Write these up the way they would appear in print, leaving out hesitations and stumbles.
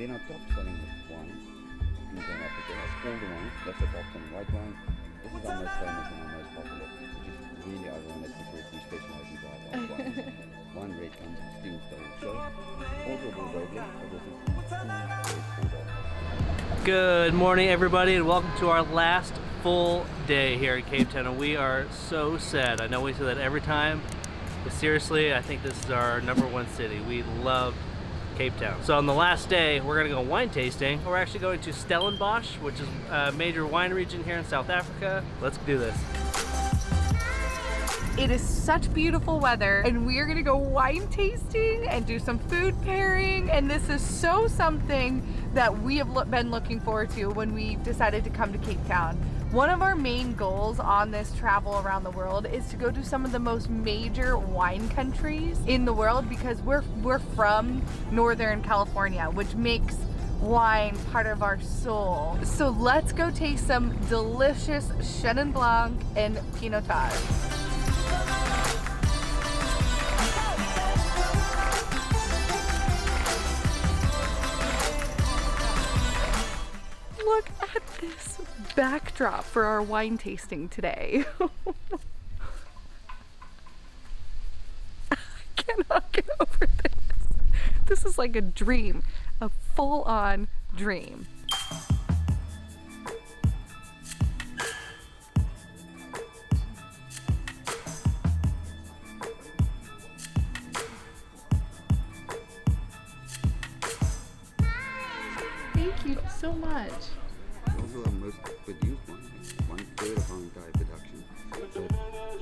then our top selling wine in South Africa, that's all the wines, that's the top selling white wine. This is our most famous and our most popular, which is really ironic because we specialize in dry white wines. One red comes from steel show, also a Bordeaux blend, so this is Bordeaux. Good morning, everybody, and welcome to our last full day here in Cape Town. And we are so sad. I know we say that every time, but seriously, I think this is our #1 city. We love Cape Town. So on the last day, we're gonna go wine tasting. We're actually going to Stellenbosch, which is a major wine region here in South Africa. Let's do this. It is such beautiful weather, and we are gonna go wine tasting and do some food pairing, and this is so something that we have been looking forward to when we decided to come to Cape Town. One of our main goals on this travel around the world is to go to some of the most major wine countries in the world, because we're from Northern California, which makes wine part of our soul. So let's go taste some delicious Chenin Blanc and Pinotage. Look at this backdrop for our wine tasting today. I cannot get over this. This is like a dream, a full-on dream. Thank you so much. Also our most produced wine, 1/3 of our entire production. So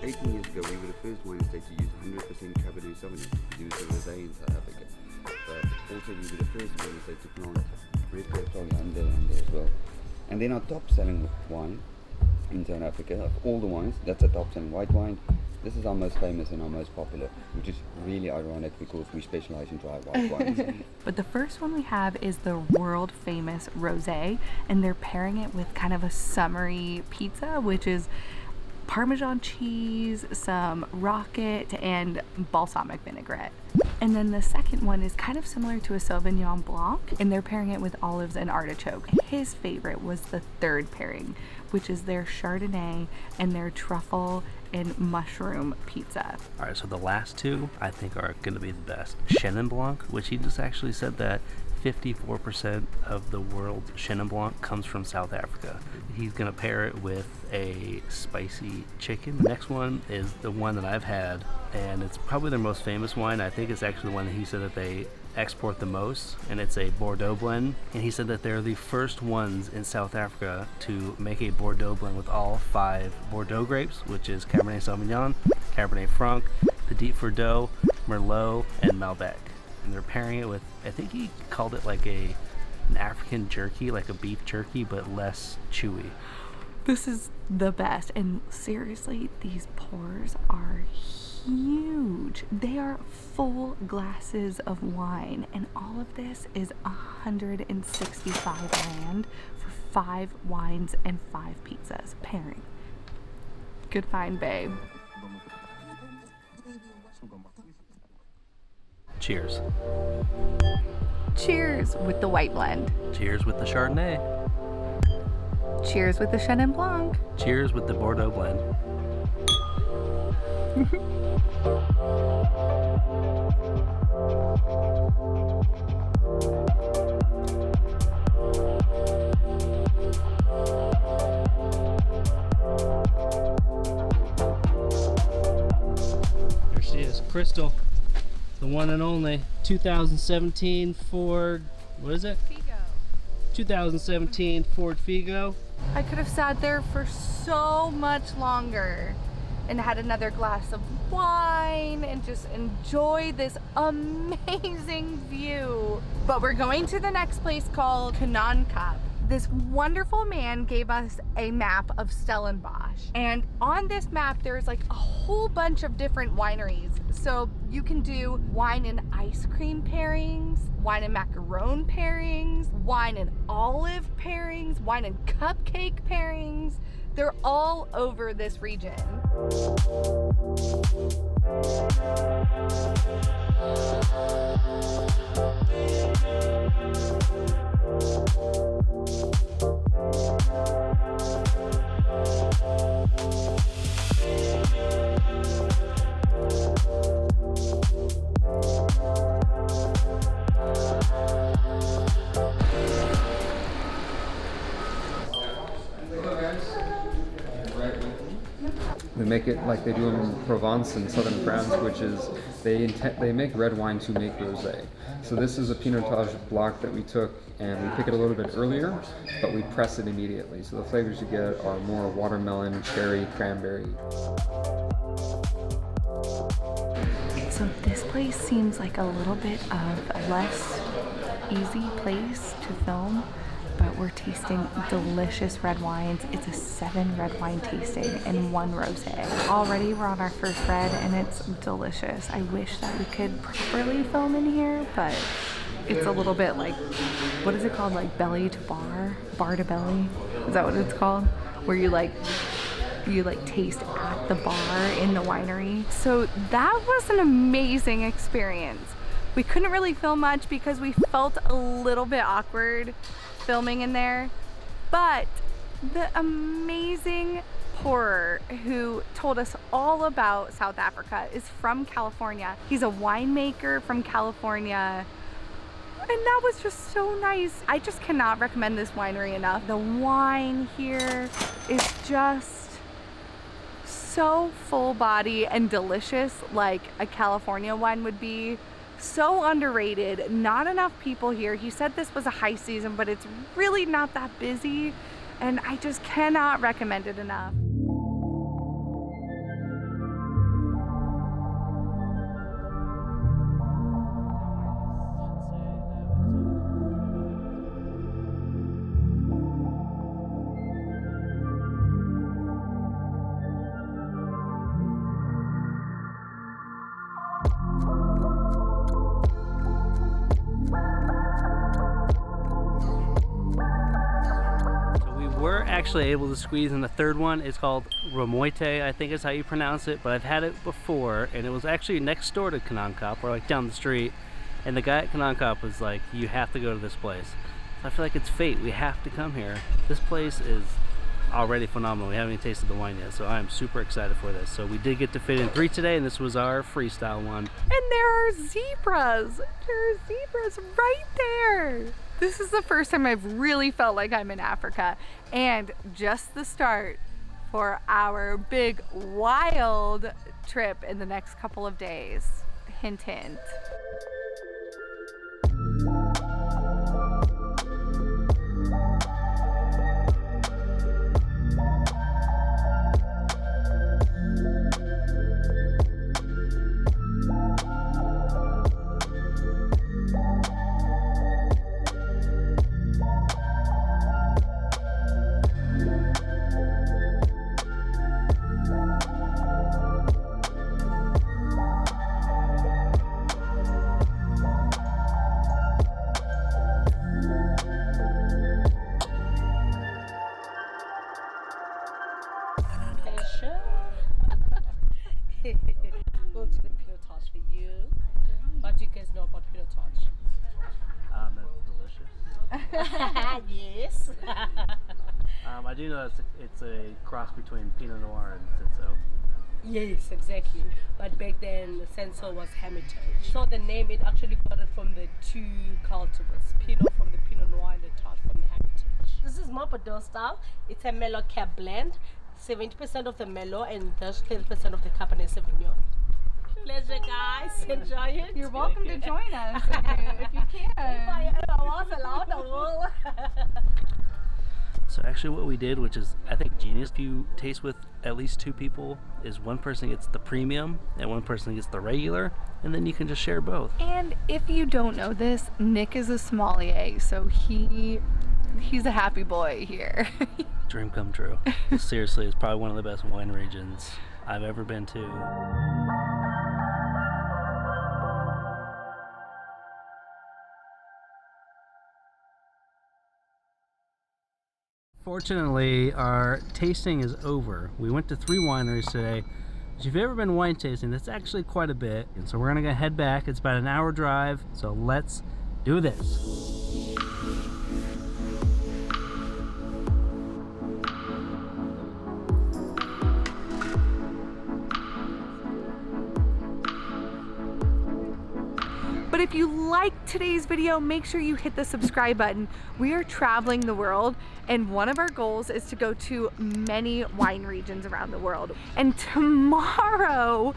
18 years ago, we were the first wine estate to use 100% Cabernet Sauvignon to produce a rosé in South Africa. But also we were the first wine estate to plant red grape under as well. And then our top selling wine in South Africa, of all the wines, that's a top selling white wine. This is our most famous and our most popular, which is really ironic because we specialize in dry white wines. But the first one we have is the world famous rosé, and they're pairing it with kind of a summery pizza, which is Parmesan cheese, some rocket, and balsamic vinaigrette. And then the second one is kind of similar to a Sauvignon Blanc, and they're pairing it with olives and artichoke. His favorite was the third pairing, which is their Chardonnay and their truffle and mushroom pizza. All right, so the last two I think are gonna be the best. Chenin Blanc, which he just actually said that 54% of the world's Chenin Blanc comes from South Africa. He's gonna pair it with a spicy chicken. The next one is the one that I've had, and it's probably their most famous wine. I think it's actually the one that he said that they export the most, and it's a Bordeaux blend. And he said that they're the first ones in South Africa to make a Bordeaux blend with all 5 Bordeaux grapes, which is Cabernet Sauvignon, Cabernet Franc, Petit Verdot, Merlot, and Malbec. And they're pairing it with, I think he called it like an African jerky, like a beef jerky, but less chewy. This is the best, and seriously, these pours are huge. They are full glasses of wine, and all of this is 165 rand for 5 wines and 5 pizzas pairing. Good find, babe. Cheers. Cheers with the white blend. Cheers with the Chardonnay. Cheers with the Chenin Blanc. Cheers with the Bordeaux blend. There she is, Crystal. The one and only 2017 Ford, what is it? Figo. 2017 Ford Figo. I could have sat there for so much longer and had another glass of wine and just enjoy this amazing view. But we're going to the next place called Kruger. This wonderful man gave us a map of Stellenbosch, and on this map there's like a whole bunch of different wineries. So you can do wine and ice cream pairings, wine and macaron pairings, wine and olive pairings, wine and cupcake pairings. They're all over this region. make it like they do in Provence in southern France, which is they make red wine to make rosé. So this is a Pinotage block that we took, and we pick it a little bit earlier, but we press it immediately. So the flavors you get are more watermelon, cherry, cranberry. So this place seems like a little bit of a less easy place to film, but we're tasting delicious red wines. It's a 7 red wine tasting and 1 rosé. Already we're on our first red and it's delicious. I wish that we could properly film in here, but it's a little bit like, what is it called? Like belly to bar? Bar to belly? Is that what it's called? Where you taste at the bar in the winery. So that was an amazing experience. We couldn't really film much because we felt a little bit awkward filming in there, but the amazing pourer who told us all about South Africa is from California. He's a winemaker from California, and that was just so nice. I just cannot recommend this winery enough. The wine here is just so full body and delicious, like a California wine would be. So underrated, not enough people here. He said this was a high season, but it's really not that busy, and I just cannot recommend it enough. Actually able to squeeze in the third one. It's called Ramoite, I think is how you pronounce it, but I've had it before, and it was actually next door to Kanankop, or like down the street, and the guy at Kanankop was like, you have to go to this place. So I feel like it's fate, we have to come here. This place is already phenomenal. We haven't even tasted the wine yet, so I'm super excited for this. So we did get to fit in 3 today, and this was our freestyle one. And there are zebras. There are zebras right there. This is the first time I've really felt like I'm in Africa, and just the start for our big wild trip in the next couple of days. Hint, hint. Go to the Pinotage for you. What do you guys know about Pinotage? That's delicious. Yes. I do know it's a cross between Pinot Noir and Cinsault. Yes, exactly. But back then, Cinsault was Hermitage. So the name, it actually got it from the 2 cultivars. Pinot from the Pinot Noir and the Tart from the Hermitage. This is more Bordeaux style. It's a Merlot Cab blend. 70% of the Merlot and 30% of the Cabernet Sauvignon. Pleasure, guys. Enjoy it. You're welcome to join us if you can. I was allowed. So actually what we did, which is I think genius, if you taste with at least 2 people, is one person gets the premium and one person gets the regular, and then you can just share both. And if you don't know this, Nick is a sommelier, so he's a happy boy here. Dream come true. Seriously, it's probably one of the best wine regions I've ever been to. Fortunately, our tasting is over. We went to 3 wineries today. If you've ever been wine tasting, that's actually quite a bit. And so we're gonna go head back. It's about an hour drive, so let's do this. But if you liked today's video, make sure you hit the subscribe button. We are traveling the world, and one of our goals is to go to many wine regions around the world. And tomorrow,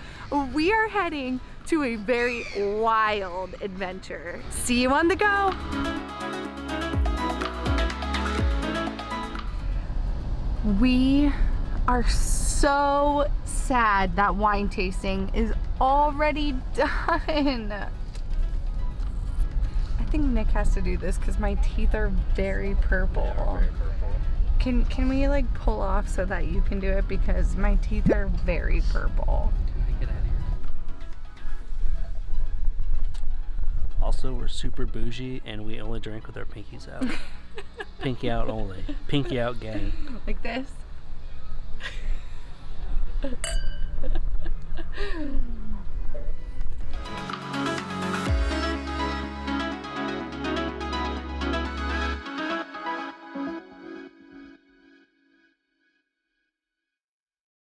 we are heading to a very wild adventure. See you on the go. We are so sad that wine tasting is already done. I think Nick has to do this because my teeth are very purple. Can we like pull off so that you can do it, because my teeth are very purple. Get out of here. Also, we're super bougie and we only drink with our pinkies out. Pinky out only. Pinky out gang. Like this.